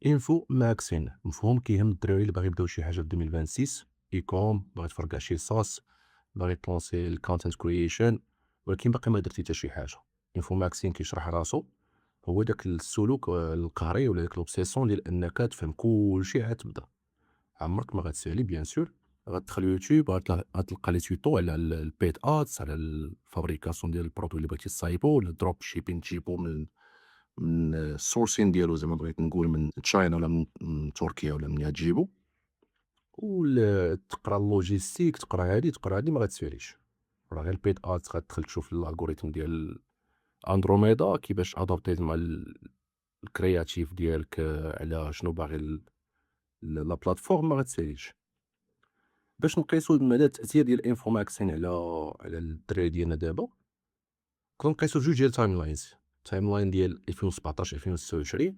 انفو ماكسين مفهوم كيهم الدراري اللي باغي يبداو شي حاجه في 2026 ايكوم باغي تفركع شي صاص باغي تلونسي الكونتنت كرييشن ولكن باقي ما درتي حتى شي حاجه. انفو ماكسين كيشرح راسو هو داك السلوك القهري ولا داك لوبسيسيون ديال انك تفهم كلشي عاد تبدا. عمرك ما غتسالي بيان سور غتدخل يوتيوب غتلقى لي توتو على البيت ادز على الفابريكاسيون ديال البرودوي اللي بغيتي تصايبو ولا دروب شيبين تجيبو من السورسين ديالو زعما بغيت نقول من تشاينا ولا من تركيا ولا منين تجيبو تقرا اللوجيستيك تقرا هادي ما غتساليش. راه غير البيت ادز غتدخل تشوف الالغوريثم ديال اندروميدا كيفاش ادابتيت مع الكرياتيف ديالك على شنو باغي لا بلاتفورم ما غتساليش. باش نقيسو مدى التأثير ديال الانفو ماكسين على الدراري ديالنا دابا نقدرو نقيسو جوج ديال التايم لاينز. التايم لاين ديال 2017 2026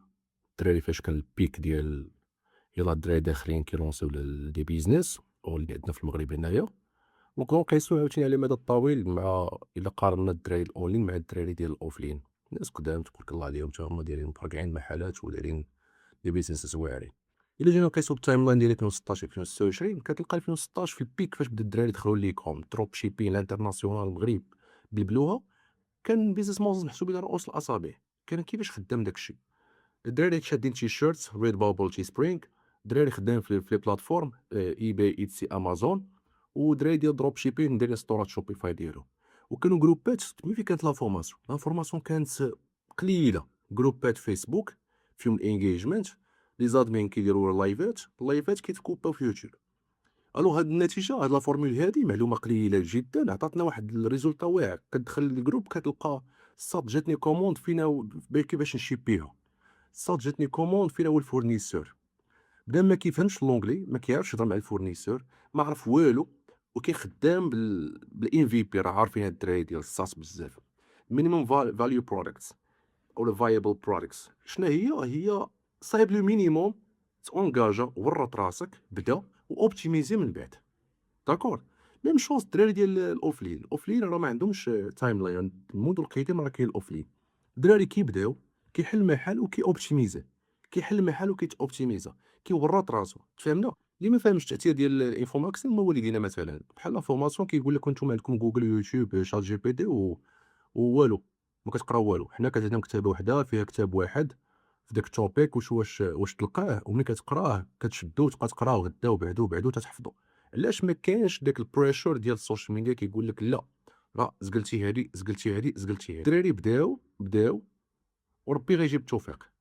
الدراري فاش كان البيك ديال يلاه الدراري داخلين كيلونسيو دي بيزنس واللي عندنا في المغرب هنايا، ونقدرو نقيسوه عاوتاني على المدى الطويل مع الا قارنا الدراري الاونلاين مع الدراري ديال الاوفلين. ناس قدام تبارك الله عليهم تا هما دايرين مفرقعين محلات ودايرين دي بيزنس واعرين. الا جينا نقيسو بالتايم لاين ديال 2016 2026 كتلقى 2016 في البيك فاش بدا الدراري دخلوا ليكوم دروب شيبين الانترناسيونال المغرب بلبلوها، كان بيزنس موديل محسوب على رؤوس الاصابع. كان كيفاش خدام داكشي؟ الدراري شادين تيشيرت ريد بابل تي سبرينغ، دراري خدامين في لي بلاتفورم اي باي ايتسي امازون، ودراري ديال دروب شيبين دايرين ستورات شوبيفاي ديالهم. وكانوا جروبات مين فين كانت لافورماسيون كانت قليله. جروبات فيسبوك فيهم الانجيجمنت، لي زادمين كيديروا اللايفات كيتكوباو في يوتيوب. الو هاد النتيجه هاد لا فورمول هادي معلومه قليله جدا عطاتنا واحد الريزولتا واعر. كتدخل الجروب كتلقى صاد جاتني كوموند فينا كيفاش نشيبيها، صاد جاتني كوموند فين هو الفورنيسور. بدا ما كيفهمش لونجلي ما كيعرفش يهضر مع الفورنيسور ما عرف والو، وكاين خدام بالان في بي. راه عارفين هاد الدراري ديال الصاص بزاف. مينيموم فاليو برودكتس او فايبل برودكتس شنو هي صايب لو مينيموم تونجاجا ورط راسك بدا واوبتيميزي من بعد. داكور. ميم شوز الدراري ديال الاوفلين راه ما عندهمش تايم لاين. الموند القديم راه كاين الاوفلين. الدراري كيبداو كيحل محل وكي اوبتيميزي، كيحل محل وكيتوبتيميزا، كيورط راسو. تفهمنا؟ اللي ما فاهمش التاثير ديال الانفورماكس هما والدينا مثلا بحال لا فورماسيون كيقول لك انتم عندكم جوجل ويوتيوب شات جي بي تي ووالو ما كتقراو والو. حنا كتعطينا مكتبه وحده فيها كتاب واحد في داك التوبيك واش تلقاه وملي كتقراه كتشدو وتبقى تقراه غدا وبعدو وبعدو تتحفظو. علاش ما كاينش داك البريشر ديال السوشيال ميديا كيقول لك لا راه زقلتي هادي زقلتي هادي زقلتي هادي. الدراري بداو وربي غيجيب التوفيق.